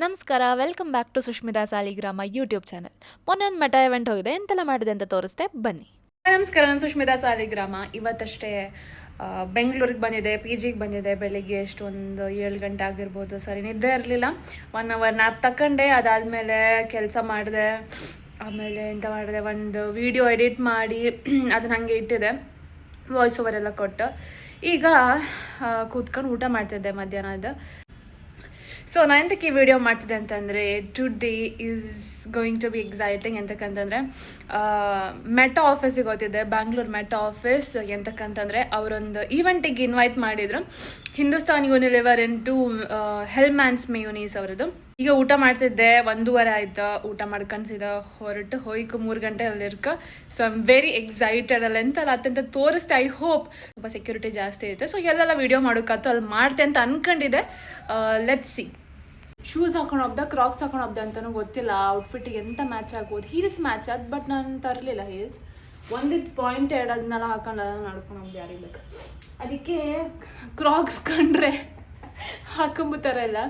ನಮಸ್ಕಾರ, welcome back to Sushmita Saligrama YouTube channel. ಮೊನ್ನೆ ಒಂದು ಮೆಟಾ ಇವೆಂಟ್ ಹೋಗಿದೆ, ಎಂತೆಲ್ಲ ಮಾಡಿದೆ ಅಂತ ತೋರಿಸ್ತೆ ಬನ್ನಿ. ನಮಸ್ಕಾರ, ನಾನು ಸುಷ್ಮಿತಾ ಸಾಲಿಗ್ರಾಮ. ಇವತ್ತಷ್ಟೇ ಬೆಂಗಳೂರಿಗೆ ಬಂದಿದೆ, ಪಿ ಜಿಗೆ ಬಂದಿದೆ. ಬೆಳಿಗ್ಗೆ ಎಷ್ಟು ಒಂದು 7 ಗಂಟೆ ಆಗಿರ್ಬೋದು. ಸರಿ ನಿದ್ದೆ ಇರಲಿಲ್ಲ. 1 ಅವರ್ ನ್ಯಾಪ್ ತಗೊಂಡೆ. ಅದಾದಮೇಲೆ ಕೆಲಸ ಮಾಡಿದೆ. ಆಮೇಲೆ ಎಂತ ಮಾಡಿದೆ, ಒಂದು ವಿಡಿಯೋ ಎಡಿಟ್ ಮಾಡಿ ಅದನ್ನ ಹಾಗೆ ಇಟ್ಟಿದೆ, ವಾಯ್ಸ್ ಓವರ್ ಎಲ್ಲ ಕೊಟ್ಟು. ಈಗ ಕೂತ್ಕೊಂಡು ಊಟ ಮಾಡ್ತಿದ್ದೆ ಮಧ್ಯಾಹ್ನದ. ಸೊ ನಾನು ಎಂತಕ್ಕೆ ಈ ವಿಡಿಯೋ ಮಾಡ್ತಿದ್ದೆ ಅಂತಂದರೆ, today is going to be exciting. ಎಂತಕ್ಕಂತಂದರೆ ಮೆಟಾ ಆಫೀಸಿಗೆ ಗೊತ್ತಿದೆ, ಬ್ಯಾಂಗ್ಳೂರ್ ಮೆಟಾ ಆಫೀಸ್. ಎಂತಕ್ಕಂತಂದರೆ ಅವರೊಂದು ಈವೆಂಟಿಗೆ ಇನ್ವೈಟ್ ಮಾಡಿದರು. ಹಿಂದೂಸ್ತಾನ್ ಯೂನಿಲಿವರ್ ಇಂಟು ಹೆಲ್ಮ್ಯಾನ್ಸ್ ಮೇಯೋನೀಸ್ ಅವರದ್ದು. ಈಗ ಊಟ ಮಾಡ್ತಿದ್ದೆ, 1:30 ಆಯ್ತು. ಊಟ ಮಾಡ್ಕೊಂಡ್ಸಿದ ಹೊರಟು ಹೋಯ್ಕು 3 ಗಂಟೆ ಅಲ್ಲಿರ್ಕ. So I am very excited. ಅಲ್ಲಿ ಎಂತಲ್ಲ ಅತ್ಯಂತ ತೋರಿಸ್ತೆ. ಐ ಹೋಪ್ ಸ್ವಲ್ಪ ಸೆಕ್ಯೂರಿಟಿ ಜಾಸ್ತಿ ಐತೆ. ಸೊ ಎಲ್ಲೆಲ್ಲ ವೀಡಿಯೋ ಮಾಡೋಕ್ಕತ್ತು ಅಲ್ಲಿ ಮಾಡ್ತೆ ಅಂತ ಅನ್ಕೊಂಡಿದ್ದೆ. Let's see. ಶೂಸ್ ಹಾಕೊಂಡು ಹೋಗ್ದೆ, ಕ್ರಾಕ್ಸ್ ಹಾಕೊಂಡು ಹೋಗ್ದೆ ಅಂತಲೂ ಗೊತ್ತಿಲ್ಲ. ಔಟ್ಫಿಟ್ಟಿಗೆ ಎಂತ ಮ್ಯಾಚ್ ಆಗ್ಬೋದು. ಹೀಲ್ಸ್ ಮ್ಯಾಚ್ ಆದ, ಬಟ್ ನಾನು ತರಲಿಲ್ಲ ಹೀಲ್ಸ್. ಒಂದಿಟ್ಟು ಪಾಯಿಂಟ್ ಅದನ್ನೆಲ್ಲ ಹಾಕೊಂಡು ಅದನ್ನು ನಡ್ಕೊಂಡು ಹೋಗ್ದೆ, ಯಾರಿಗೆ ಬೇಕು. ಅದಕ್ಕೆ ಕ್ರಾಕ್ಸ್ ಕಂಡ್ರೆ ಹಾಕೊಂಬತ್ತಾರೆ ಎಲ್ಲ.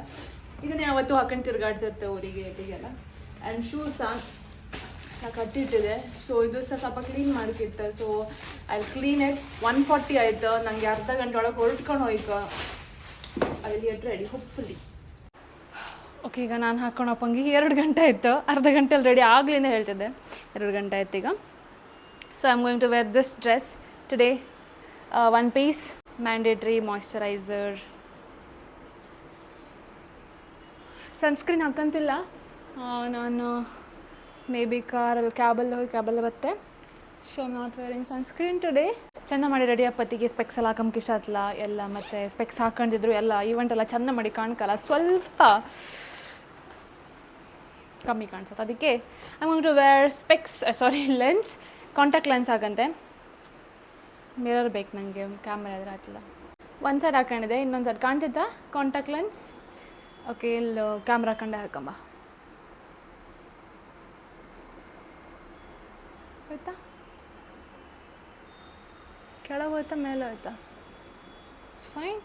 ಇದನ್ನ ಯಾವತ್ತೂ ಹಾಕೊಂಡು ತಿರ್ಗಾಡ್ತಿರ್ತೇವೆ ಊರಿಗೆ ಎಲ್ಲಿಗೆಲ್ಲ. ಆ್ಯಂಡ್ ಶೂಸ್ ಕಟ್ಟಿಟ್ಟಿದೆ. ಸೊ ಇದು ಸ್ವಲ್ಪ ಕ್ಲೀನ್ ಮಾಡ್ತಿತ್ತು. So I clean it. 1:40 ಆಯ್ತು. ನನಗೆ ಅರ್ಧ ಗಂಟೆ ಒಳಗೆ ಹೊರಟ್ಕೊಂಡು ಹೋಯ್ತು. I will get ready hopefully. Okay, ಈಗ ನಾನು ಹಾಕೊಂಡು ಹೋಗಂಗೆ 2 ಗಂಟೆ ಆಯಿತು. ಅರ್ಧ ಗಂಟೆಲಿ ರೆಡಿ ಆಗಲಿಂದ ಹೇಳ್ತಿದ್ದೆ. 2 ಗಂಟೆ ಆಯ್ತು ಈಗ. So I am going to wear this dress today. 1 piece, mandatory, moisturiser, sunscreen ಹಾಕಂತಿಲ್ಲ. ನಾನು ಮೇ ಬಿ ಕ್ಯಾಬಲ್ಲಿ ಹೋಗಿ ಬತ್ತೆ. So I am not wearing sunscreen today. ಚೆಂದ ಮಾಡಿ ರೆಡಿ ಆಪತ್ತಿಗೆ ಸ್ಪೆಕ್ಸ್ ಎಲ್ಲ ಹಾಕಂಗೆ ಇಷ್ಟ ಆತಲ್ಲ ಎಲ್ಲ. ಮತ್ತು ಸ್ಪೆಕ್ಸ್ ಹಾಕೊಂಡಿದ್ರು ಎಲ್ಲ ಈವೆಂಟ್ ಎಲ್ಲ ಚೆಂದ ಮಾಡಿ ಕಾಣ್ಕಲ್ಲ, ಸ್ವಲ್ಪ ಕಮ್ಮಿ ಕಾಣಿಸುತ್ತೆ. ಅದಕ್ಕೆ I want to wear specs, lens, contact lens ಹಾಕಂತೆ. ಮಿರರ್ ಬೇಕು ನನಗೆ, ಕ್ಯಾಮ್ರಾ ಇದ್ರೆ ಆಯ್ತಲ್ಲ. ಒಂದು ಸೈಡ್ ಹಾಕೊಂಡಿದ್ದೆ, ಇನ್ನೊಂದು ಸೈಡ್ ಕಾಣ್ತಿತ್ತಾ ಕಾಂಟ್ಯಾಕ್ಟ್ ಲೆನ್ಸ್. ಓಕೆ, ಇಲ್ಲಿ ಕ್ಯಾಮ್ರಾ ಹಾಕೊಂಡೆ ಹಾಕಂಬ ಆಯ್ತಾ. ಕೆಳಗೆ ಹೋಯ್ತಾ ಮೇಲೆ ಹೋಯ್ತಾ? It's fine.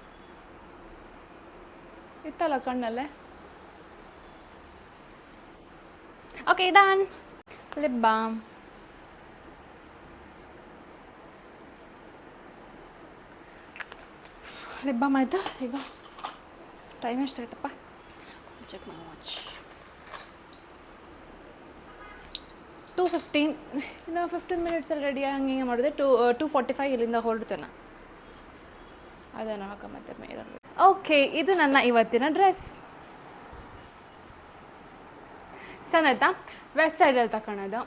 ಇತ್ತಲ್ಲ ಕಣ್ಣಲ್ಲೇ. Okay, done. ಲಿಪ್ ಬಾಮ್, ಆಯಿತು. ಈಗ ಟೈಮ್ ಎಷ್ಟಾಯ್ತಪ್ಪ, ಚೆಕ್ ಮೈ ವಾಚ್. 2:15. ಇನ್ನು 15 ಮಿನಿಟ್ಸಲ್ಲಿ ರೆಡಿ ಹಂಗೆ ಮಾಡಿದೆ. 2:45 ಇಲ್ಲಿಂದ ಹೊರಡ್ತೇನೆ. ಅದನ್ನು ಹಾಕೊಂಬತ್ತೆ ಮೇರೆ. ಓಕೆ, ಇದು ನನ್ನ ಇವತ್ತಿನ ಡ್ರೆಸ್. ಚೆನ್ನಾಯ್ತಾ? ವೆಸ್ಟ್ ಸೈಡಲ್ಲಿ ತಗೊಳೋದು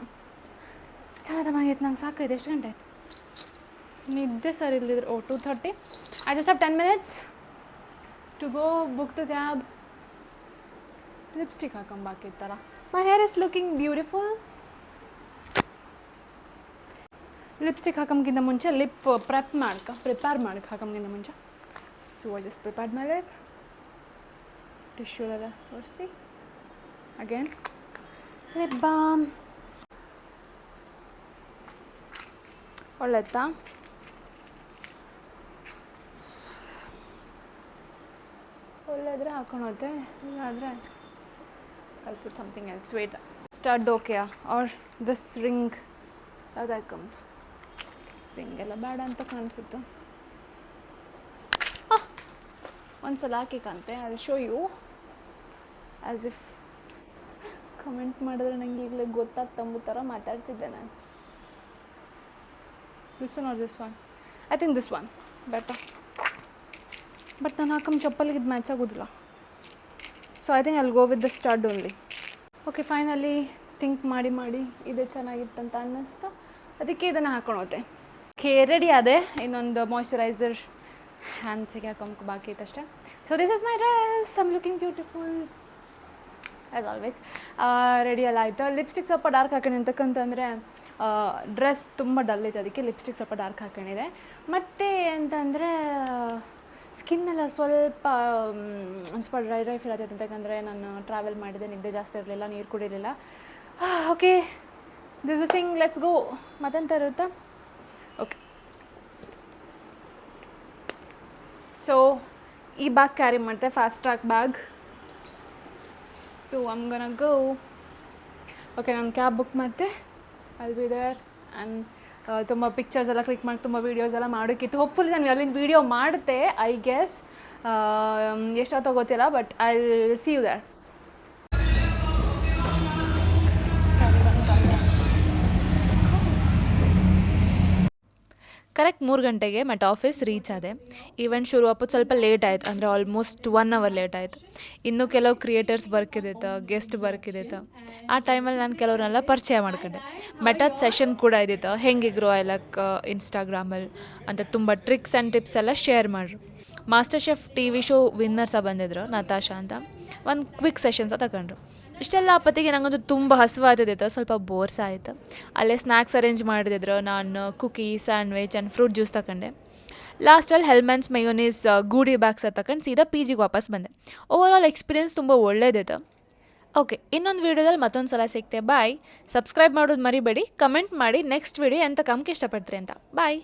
ಚೆನ್ನಾಗೈತೆ. ನಂಗೆ ಸಾಕೈತೆ. ಎಷ್ಟು ಗಂಟೆ ಆಯ್ತು? ನಿದ್ದೆ ಸರಿ ಇಲ್ಲಿದ್ರು. 2:30. I just have 10 minutes to go book the cab. Lipstick ಹಾಕೊಂಬಾಕಿತ್ತಲ್ಲ. My hair is looking beautiful. Lipstick ಹಾಕೋಕ್ಕಿಂತ ಮುಂಚೆ ಲಿಪ್ ಪ್ರಿಪೇರ್ ಮಾಡಕ್ಕೆ ಹಾಕೋಕ್ಕಿಂತ ಮುಂಚೆ. So I just prepared my lip. Tissue ಎಲ್ಲ ಒರೆಸಿ ಅಗೇನ್ ಲಿಪ್ ಬಾಮ್. ಒಳ್ಳೆತ್ತಾ? ಒಳ್ಳೆದ್ರೆ ಹಾಕೊಂಡು ಇಲ್ಲಾದರೆ I'll put something else. Wait, stud okay or this ring? ಅದು ಹಾಕೊಂಬ. ರಿಂಗ್ ಎಲ್ಲ ಬೇಡ ಅಂತ ಕಾಣಿಸುತ್ತೆ. ಒಂದ್ಸಲ ಹಾಕಿ ಕಾಣುತ್ತೆ. I show you as if comment ಮಾಡಿದ್ರೆ ನಂಗೆ ಈಗಲೇ ಗೊತ್ತಾಗ್ತಂಬು ಥರ ಮಾತಾಡ್ತಿದ್ದೆ ನಾನು. This one or this one? I think this one better. But ನಾನು ಹಾಕೊಂಡ್ ಚಪ್ಪಲಿಗೆ ಇದು ಮ್ಯಾಚ್ ಆಗೋದಿಲ್ಲ. So I think I will go with the stud only. Okay, finally think ಮಾಡಿ ಇದೇ ಚೆನ್ನಾಗಿತ್ತಂತ ಅನ್ನಿಸ್ತಾ ಅದಕ್ಕೆ ಇದನ್ನು ಹಾಕೊಂಡು ಹೋದೆ. ಓಕೆ, ರೆಡಿ ಆದೆ. ಇನ್ನೊಂದು ಮಾಯ್ಶ್ಚರೈಸರ್ ಹ್ಯಾಂಡ್ಸಿಗೆ ಹಾಕೊಂಬ ಬಾಕಿ ಇತ್ತು ಅಷ್ಟೇ. So this is my dress. I am looking beautiful as always. Ready ಎಲ್ಲ ಆಯಿತು. ಲಿಪ್ಸ್ಟಿಕ್ ಸ್ವಲ್ಪ ಡಾರ್ಕ್ ಹಾಕೊಂಡು ಅಂತಕ್ಕಂತಂದರೆ ಡ್ರೆಸ್ ತುಂಬ ಡಲ್ ಐತೆ, ಅದಕ್ಕೆ ಲಿಪ್ಸ್ಟಿಕ್ ಸ್ವಲ್ಪ ಡಾರ್ಕ್ ಹಾಕೊಂಡಿದೆ. ಮತ್ತು ಅಂತಂದರೆ ಸ್ಕಿನ್ನೆಲ್ಲ ಸ್ವಲ್ಪ ಡ್ರೈ ಫೀಲ್ ಆಗ್ತೈತೆ. ಅಂತಕ್ಕಂದರೆ ನಾನು ಟ್ರಾವೆಲ್ ಮಾಡಿದೆ, ನಿದ್ದೆ ಜಾಸ್ತಿ ಇರಲಿಲ್ಲ, ನೀರು ಕುಡಿಲಿಲ್ಲ. Okay, this is sing. Let's go. ಮತ್ತೆಂತ ಇರುತ್ತಾ? ಓಕೆ, ಸೊ ಈ ಬ್ಯಾಗ್ ಕ್ಯಾರಿ ಮಾಡ್ತೆ, fast track bag. So I'm gonna go. Okay, ನಾನು ಕ್ಯಾಬ್ ಬುಕ್ ಮಾಡಿದೆ. ಐಲ್ ಬಿ ದೇರ್ ಆ್ಯಂಡ್ ತುಂಬ ಪಿಕ್ಚರ್ಸ್ ಎಲ್ಲ ಕ್ಲಿಕ್ ಮಾಡಿ ತುಂಬ ವೀಡಿಯೋಸ್ ಎಲ್ಲ ಮಾಡೋಕ್ಕಿತ್ತು. ಹೋಪ್ಫುಲಿ ನಾನು ಅಲ್ಲಿಂದ ವೀಡಿಯೋ ಮಾಡುತ್ತೆ ಐ ಗೆಸ್. ಎಷ್ಟೊತ್ತೋ ಗೊತ್ತಿಲ್ಲ, but I will see you there. Correct 3 ಗಂಟೆಗೆ ಮತ್ತು ಆಫೀಸ್ ರೀಚ್ ಆದೆ. ಈವೆಂಟ್ ಶುರು ಆಗೋದು ಸ್ವಲ್ಪ ಲೇಟ್ ಆಯ್ತು, ಅಂದರೆ ಆಲ್ಮೋಸ್ಟ್ 1 ಅವರ್ ಲೇಟ್ ಆಯಿತು. ಇನ್ನೂ ಕೆಲವು ಕ್ರಿಯೇಟರ್ಸ್ ಬರ್ಕಿದೈತೆ, ಗೆಸ್ಟ್ ಬರ್ಕಿದೈತೆ. ಆ ಟೈಮಲ್ಲಿ ನಾನು ಕೆಲವ್ರನ್ನೆಲ್ಲ ಪರಿಚಯ ಮಾಡ್ಕೊಂಡೆ. ಮೆಟಾದ ಸೆಷನ್ ಕೂಡ ಇದ್ದಿತ್ತು, ಹೆಂಗೆ ಗ್ರೋ ಆಗ್ಲಕ್ಕ ಇನ್ಸ್ಟಾಗ್ರಾಮಲ್ಲಿ ಅಂತ ತುಂಬ ಟ್ರಿಕ್ಸ್ ಆ್ಯಂಡ್ ಟಿಪ್ಸ್ ಎಲ್ಲ ಶೇರ್ ಮಾಡ್ರು. Master chef TV show winners Natasha, ನತಾಶಾ ಅಂತ. ಒಂದು ಕ್ವಿಕ್ ಸೆಷನ್ಸ ತಗೊಂಡ್ರು. ಇಷ್ಟೆಲ್ಲ ಅಪ್ಪತ್ತಿಗೆ ನಂಗಂತೂ ತುಂಬ ಹಸಿವಾಗ್ತಿದ್ದಿತ್ತು, ಸ್ವಲ್ಪ ಬೋರ್ಸ್ ಆಯಿತು. ಅಲ್ಲೇ ಸ್ನ್ಯಾಕ್ಸ್ ಅರೇಂಜ್ ಮಾಡಿದ್ರು. ನಾನು cookie, sandwich and fruit juice ತಗೊಂಡೆ. ಲಾಸ್ಟಲ್ಲಿ ಹೆಲ್ಮೆನ್ಸ್ ಮೇಯೋನೀಸ್ ಗೂಡಿ ಬ್ಯಾಗ್ಸ್ ತಗೊಂಡು ಸೀದಾ PGಗೆ ವಾಪಸ್ ಬಂದೆ. ಓವರಾಲ್ ಎಕ್ಸ್ಪೀರಿಯನ್ಸ್ ತುಂಬ ಒಳ್ಳೇದಿತ್ತು. ಓಕೆ, ಇನ್ನೊಂದು ವೀಡಿಯೋದಲ್ಲಿ ಮತ್ತೊಂದು ಸಲ ಸಿಗ್ತೆ. ಬಾಯ್. ಸಬ್ಸ್ಕ್ರೈಬ್ ಮಾಡೋದು ಮರಿಬೇಡಿ. ಕಮೆಂಟ್ ಮಾಡಿ ನೆಕ್ಸ್ಟ್ ವೀಡಿಯೋ ಎಂತ ಕಮ್ಗೆ ಇಷ್ಟಪಡ್ತೀರಿ ಅಂತ. ಬಾಯ್.